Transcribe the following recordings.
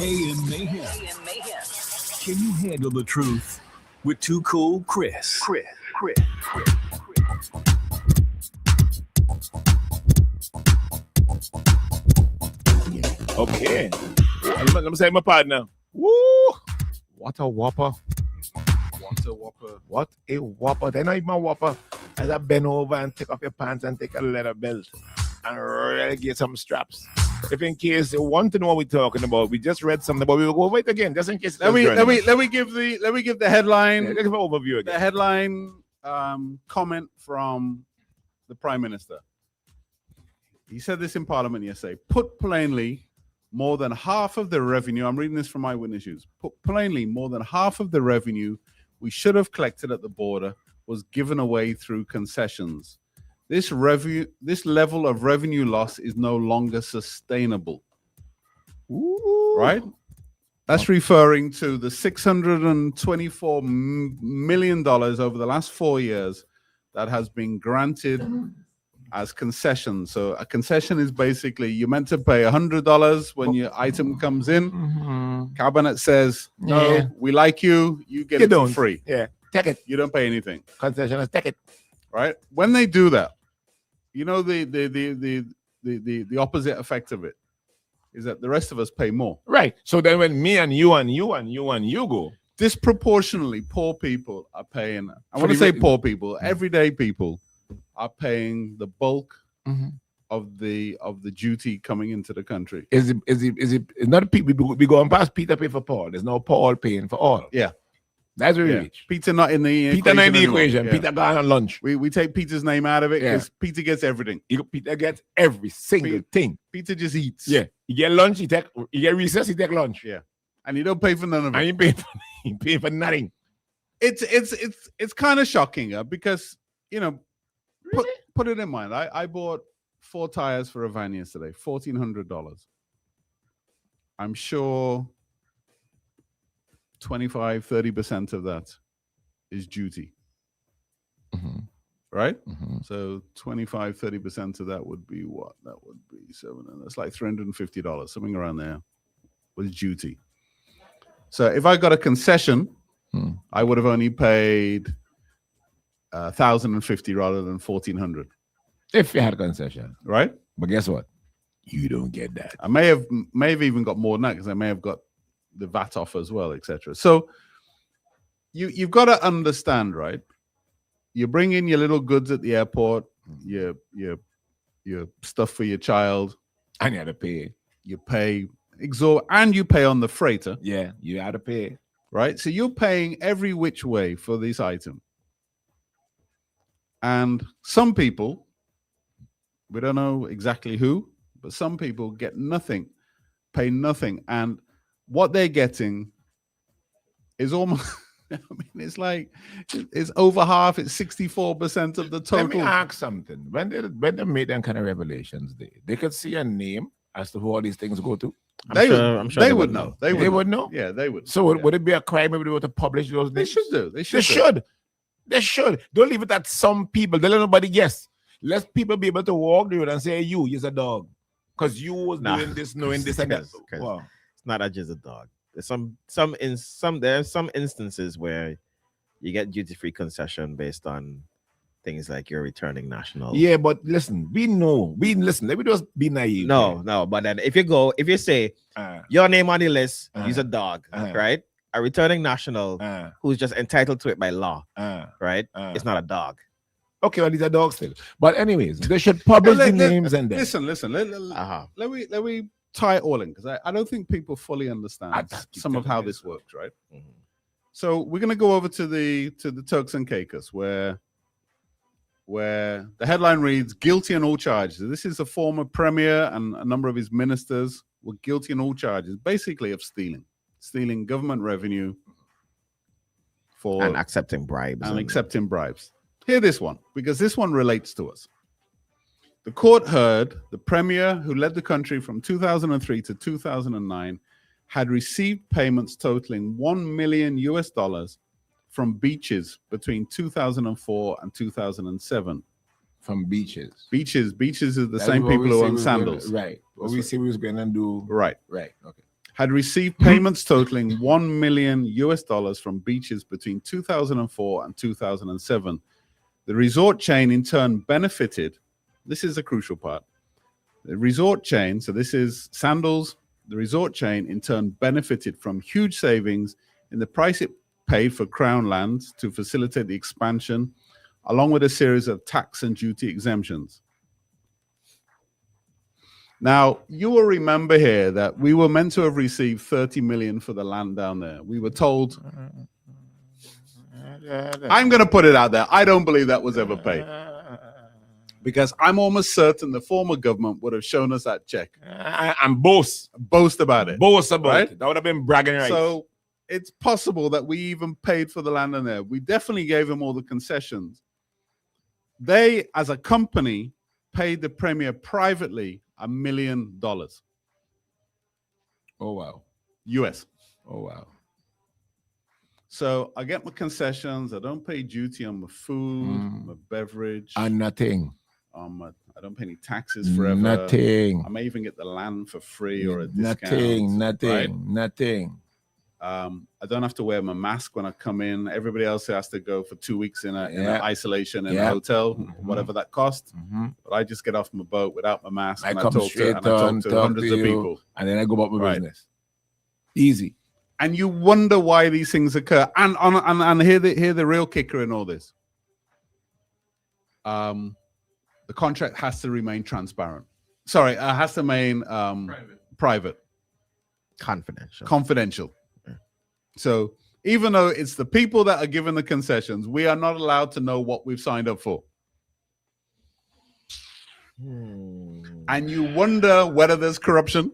AM Mayhem. Can you handle the truth with Too Cool Chris? Okay. Let me say my partner. Woo! What a whopper. What a whopper. What a whopper. They're not even a whopper. As I bend over and take off your pants and take a leather belt and really get some straps. If in case you want to know what we're talking about, we just read something, but we'll go over it again just in case. Let me give the headline. Yeah, give an overview again. The headline comment from the Prime Minister. He said this in Parliament yesterday. Put plainly, more than half of the revenue, I'm reading this from Eyewitness News. Put plainly, more than half of the revenue we should have collected at the border was given away through concessions. This level of revenue loss is no longer sustainable. Ooh. Right? That's referring to the $624 million over the last 4 years that has been granted as concessions. So a concession is basically you're meant to pay $100 when your item comes in. Mm-hmm. Cabinet says, no, we like you. You get it for free. Yeah, take it. You don't pay anything. Concession is take it. Right? When they do that, you know the opposite effect of it is that the rest of us pay more. Right. So then when me and you and you and you and you go, disproportionately poor people are paying. I want to say poor people, everyday people are paying the bulk of the duty coming into the country. Is it not people we going past Peter pay for Paul? There's no Paul paying for all. Yeah. That's where we reach. Peter not in the Peter not in the equation. Yeah. Peter gone on lunch. We take Peter's name out of it because Peter gets everything. Peter gets every single thing. Peter just eats. Yeah. He get lunch, he get recess, he take lunch. Yeah. And he don't pay for none of it. And he pay for nothing. It's kind of shocking because, you know, really? Put it in mind. I bought 4 tires for a van yesterday, $1,400. I'm sure 25-30% of that is duty. Right? So 25-30% of that would be what? That would be that's like $350, something around there was duty. So if I got a concession, I would have only paid $1,050 rather than $1,400. If you had a concession, right? But guess what? You don't get that. I may have even got more than that because I may have got the VAT off as well, etc. So you've got to understand, right? You bring in your little goods at the airport, your stuff for your child, and you have to pay. You pay and you pay on the freighter. Yeah, you have to pay. Right? So you're paying every which way for this item. And some people, we don't know exactly who, but some people get nothing, pay nothing. And what they're getting is almost, I mean, it's over half, it's 64% of the total. Let me ask something. When they made them kind of revelations, they could see a name as to who all these things go to. I'm sure they would know. They would know. Yeah, they would. So would it be a crime if they were to publish those names? They should do. They should. Don't leave it at some people. Don't let nobody guess. Let people be able to walk the road and say, you're a dog. Because you was doing this, knowing this and that. Wow. It's not just a dog. There's some instances where you get duty-free concession based on things like you're returning national. Yeah, but listen, let me just be naive. No, but then if you say your name on the list, you're a dog, right? A returning national who's just entitled to it by law, right? It's not a dog. Okay, well, these are dogs still. But anyways, they should publish the names and then. Listen. Let me tie it all in because I don't think people fully understand some of how this works, right? So we're gonna go over to the Turks and Caicos where the headline reads guilty on all charges. This is a former premier and a number of his ministers were guilty on all charges, basically of stealing government revenue and accepting bribes. Hear this one, because this one relates to us. The court heard the premier who led the country from 2003 to 2009 had received payments totaling $1 million from beaches between 2004 and 2007. From beaches. Beaches are the same people who own sandals. Right. What we say we was going to do. Right. Okay. had received payments totaling $1 million from beaches between 2004 and 2007. The resort chain in turn benefited. This is a crucial part. The resort chain, so this is Sandals, the resort chain in turn benefited from huge savings in the price it paid for Crown lands to facilitate the expansion, along with a series of tax and duty exemptions. Now, you will remember here that we were meant to have received 30 million for the land down there. We were told, I'm going to put it out there, I don't believe that was ever paid. Because I'm almost certain the former government would have shown us that check. And boast about it. Boast about right? it. That would have been bragging rights. So it's possible that we even paid for the land in there. We definitely gave them all the concessions. They, as a company, paid the premier privately $1 million. Oh, wow. US. Oh, wow. So I get my concessions. I don't pay duty on my food, my beverage. And nothing. I don't pay any taxes forever. Nothing. I may even get the land for free or a discount. Nothing. I don't have to wear my mask when I come in. Everybody else has to go for 2 weeks in a isolation in a hotel, whatever that costs. But I just get off my boat without my mask. I and come straight I talk to hundreds of people. And then I go about my business. Easy. And you wonder why these things occur. And hear the real kicker in all this. The contract has to remain transparent. Sorry, it has to remain private. Confidential. Yeah. So even though it's the people that are given the concessions, we are not allowed to know what we've signed up for. And you wonder whether there's corruption.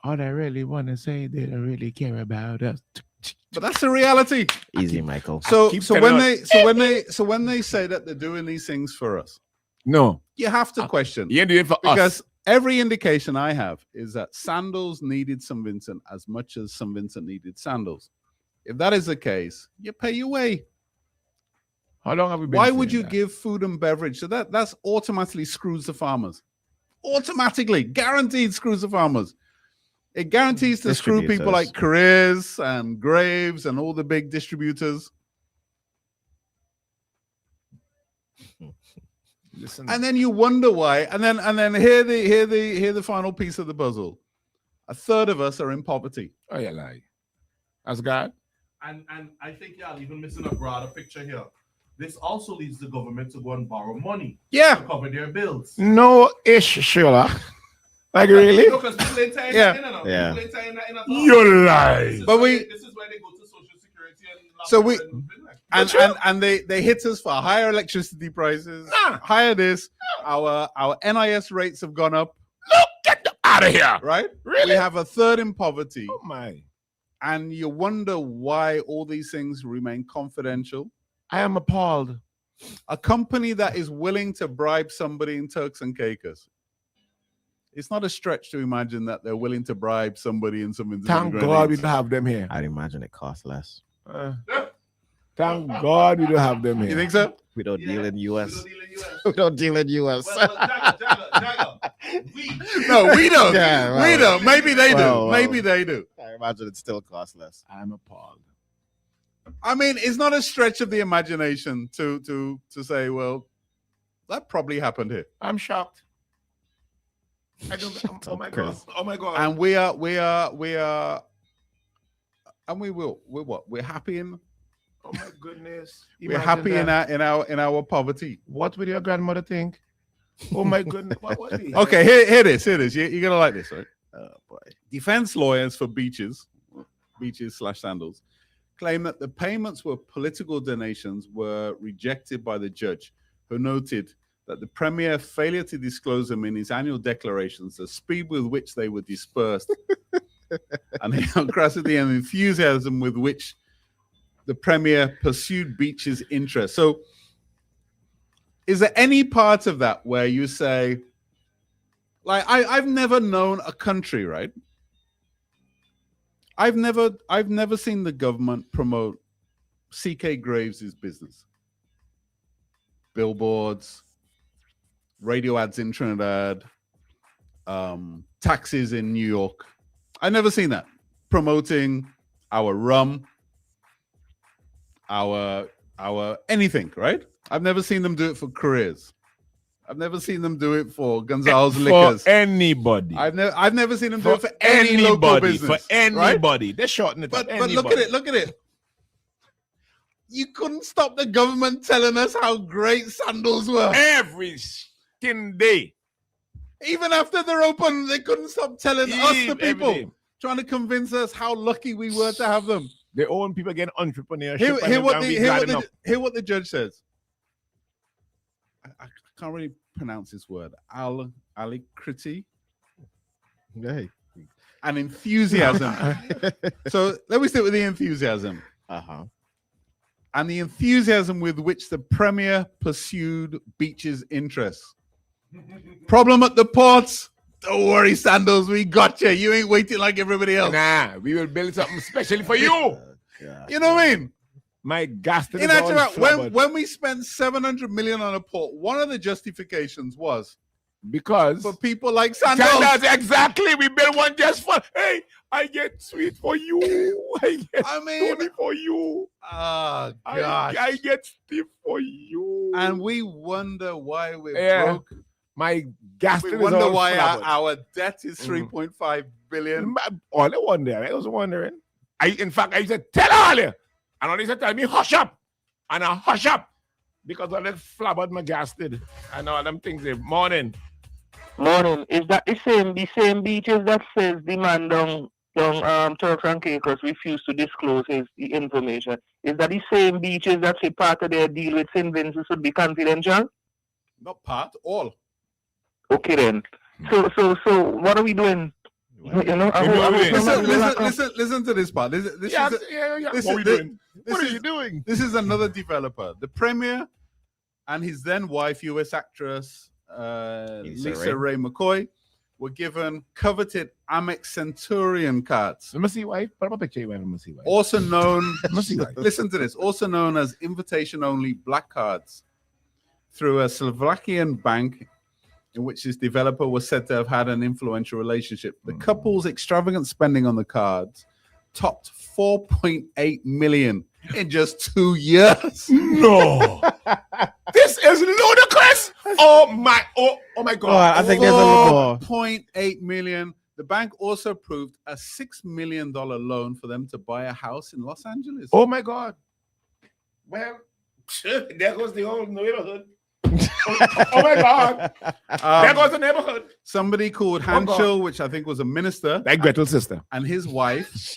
All I really want to say, they don't really care about us. But that's the reality. Easy, Michael. So when they say that they're doing these things for us, no, you have to question. You're doing it for because us. Every indication I have is that Sandals needed St. Vincent as much as St. Vincent needed Sandals. If that is the case, you pay your way. How long have we been? Why would you give food and beverage? So that's automatically screws the farmers. Automatically, guaranteed screws the farmers. It guarantees to screw people like Careers and Graves and all the big distributors. Listen. And then you wonder why. And then hear the final piece of the puzzle. A third of us are in poverty. Oh, yeah, lie. That's God. And I think y'all even missing a broader picture here. This also leads the government to go and borrow money to cover their bills. No ish, Sheila. Like really? Because people ain't tying Yeah. that in. People ain't tying that in at all. You lie. This is But why they go to Social Security and so we and they hit us for higher electricity prices, higher this. Our NIS rates have gone up. Look, get them out of here. Right? Really? We have a third in poverty. Oh my. And you wonder why all these things remain confidential. I am appalled. A company that is willing to bribe somebody in Turks and Caicos. It's not a stretch to imagine that they're willing to bribe somebody in some. Thank God we don't have them here. I'd imagine it costs less. Thank God we don't have them here. You think so? We don't deal in US. We We don't don't deal in US. deal in US. Jagger. No, we don't. Yeah, well, we don't. Maybe they do. well. Maybe they do. I imagine it still costs less. I'm appalled. I mean, it's not a stretch of the imagination to say, well, that probably happened here. I'm shocked. I don't. Oh my God. Oh my God. And we are, and we will. We're what? We're happy in. Oh my goodness. We're happy in our poverty. What would your grandmother think? Oh my goodness. What was he? Okay, here this. You're gonna like this, right? Oh boy. Defense lawyers for beaches/Sandals, claim that the payments were political donations were rejected by the judge, who noted that the Premier failure to disclose them in his annual declarations, the speed with which they were dispersed, and the audacity and enthusiasm with which the Premier pursued Beach's interests. So, is there any part of that where you say, like, I've never known a country, right? I've never seen the government promote C.K. Graves' business. Billboards, radio ads in Trinidad, taxis in New York. I've never seen that. Promoting our rum, our anything, right? I've never seen them do it for careers. I've never seen them do it for Gonzalez Liquors. For anybody. I've never seen them do it for any local business. For anybody. Right? They're shortening it. But look at it. You couldn't stop the government telling us how great sandals were. Every skin day. Even after they're open, they couldn't stop telling us, the people, trying to convince us how lucky we were to have them. Their own people getting entrepreneurship. Hear what the judge says. I can't really pronounce this word. Alacrity. Hey. And enthusiasm. So let me start with the enthusiasm. Uh-huh. And the enthusiasm with which the Premier pursued Beach's interests. Problem at the ports. Don't worry, Sandals, we got you. You ain't waiting like everybody else. Nah, we will build something specially for you. You know what I mean? My gas. In actual fact, when we spent $700 million on a port, one of the justifications was because for people like Sandals. Exactly. We built one just for. Hey, I get sweet for you. I get Tony for you. Oh gosh, I get stiff for you. And we wonder why we're broke. My gas. We wonder why our debt is 3.5 billion. All I wonder, I was wondering. In fact, I said, tell all you. And all they said, tell me, hush up. And I hush up. Because all that flabbered my gas did. And all them things there. Morning. Is that the same beaches that says the man down Turks and Caicos refused to disclose the information? Is that the same beaches that say part of their deal with St. Vincent should be confidential? Not part, all. Okay then. So what are we doing? You know, listen to this part. What are you doing? This is another developer. The Premier and his then wife, US actress Lisa Ray McCoy, were given coveted Amex Centurion cards. Let me see why. Put up a picture. Let me see why. Also known, listen to this. Also known as invitation-only black cards through a Slovakian bank, in which this developer was said to have had an influential relationship. The couple's extravagant spending on the cards topped $4.8 million in just 2 years. No. This is ludicrous. Oh my God. I think there's a little more. $4.8 million. The bank also approved a $6 million loan for them to buy a house in Los Angeles. Oh my God. Well, there goes the whole neighborhood. Oh my God. There goes the neighborhood. Somebody called Hanschel, which I think was a minister. Like Gretel's sister. And his wife.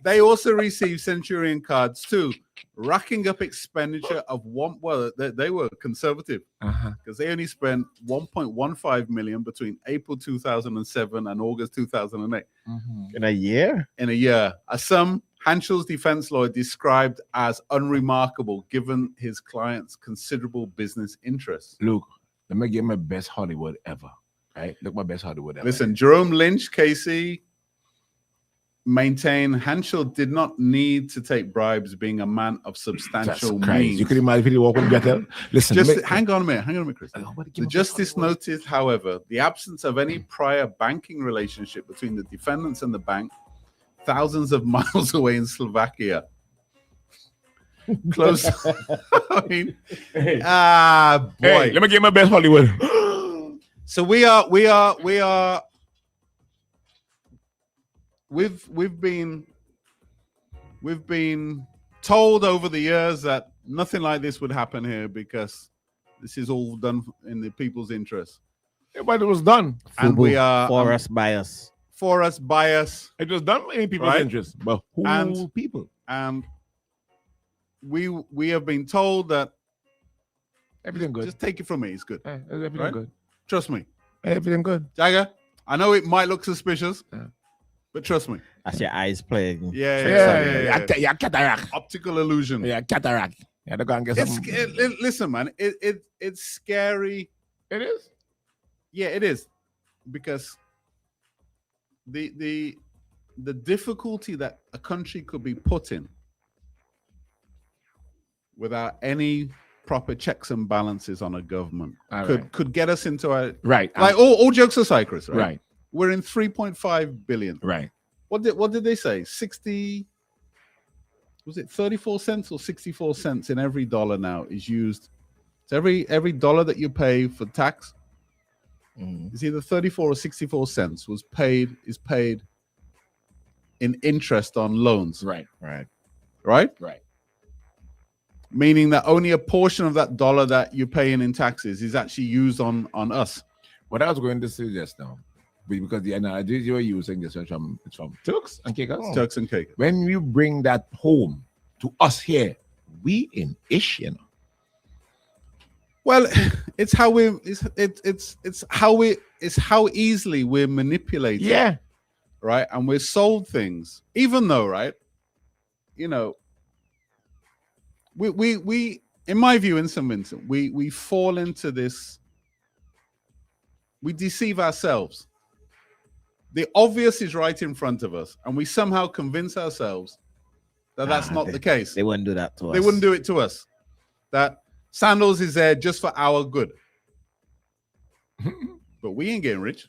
They also received Centurion cards too, racking up expenditure of they were conservative because they only spent $1.15 million between April 2007 and August 2008. In a year? In a year. A sum Hanschel's defense lawyer described as unremarkable given his client's considerable business interests. Look, let me get my best Hollywood ever. Right? Look, my best Hollywood ever. Listen, Jerome Lynch, Casey, maintain Hanschel did not need to take bribes, being a man of substantial means. You can imagine if he walk with Gretel. Listen, hang on a minute, Chris. The justice noted, however, the absence of any prior banking relationship between the defendants and the bank, thousands of miles away in Slovakia. Close. I mean, boy. Hey, let me get my best Hollywood. So we've been told over the years that nothing like this would happen here because this is all done in the people's interest. Yeah, but it was done, and we are for us, by us. For us, by us. It was done in people's interest, but who people? And we have been told that everything good. Just take it from me, it's good. Everything good. Trust me. Everything good. Jagger, I know it might look suspicious. But trust me. That's your eyes playing. Yeah. Cataract. Optical illusion. Yeah, cataract. Yeah, they're going to get something. Listen, man, it's scary. It is? Yeah, it is. Because the difficulty that a country could be put in without any proper checks and balances on a government All could get us into a right. like all jokes aside, Chris, right? Right. We're in 3.5 billion. Right. What did they say? 60 was it 34 cents or 64 cents in every dollar now is used. So every dollar that you pay for tax is either 34 or 64 cents is paid in interest on loans. Right. Meaning that only a portion of that dollar that you're paying in taxes is actually used on us. What I was going to say just now, because the analogy you were using this it's from Turks and Caicos. Turks and Caicos. When you bring that home to us here, we in ish, you know. Well, it's how easily we're manipulated. Yeah. Right. And we're sold things, even though, right, you know, we in my view, in St. Vincent, we fall into this, we deceive ourselves. The obvious is right in front of us, and we somehow convince ourselves that that's not the case. They wouldn't do that to us. They wouldn't do it to us. That Sandals is there just for our good. But we ain't getting rich.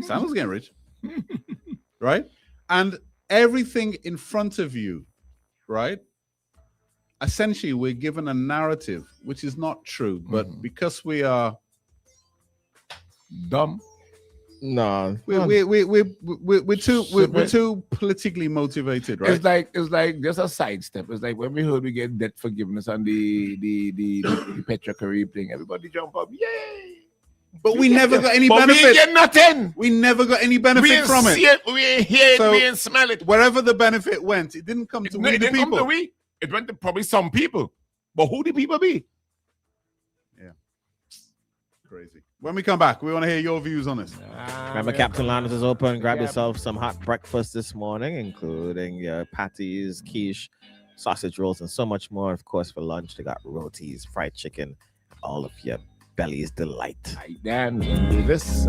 Sandals getting rich. Right? And everything in front of you, right? Essentially, we're given a narrative which is not true, but because we are dumb, we're too politically motivated, right? It's like just a sidestep. It's like when we heard we get debt forgiveness on the Petra Carib thing, everybody jump up, yay! But we never got any benefit. We get nothing. We never got any benefit from it. We ain't hear it. We ain't smell it. Wherever the benefit went, it didn't come to we the people. Come to we. It went to probably some people. But who the people be? Yeah. Crazy. When we come back, we want to hear your views on this. Remember, Captain Lounge is open. Grab yourself some hot breakfast this morning, including your patties, quiche, sausage rolls, and so much more. Of course, for lunch, they got rotis, fried chicken, all of your belly's delight. Dan, do this.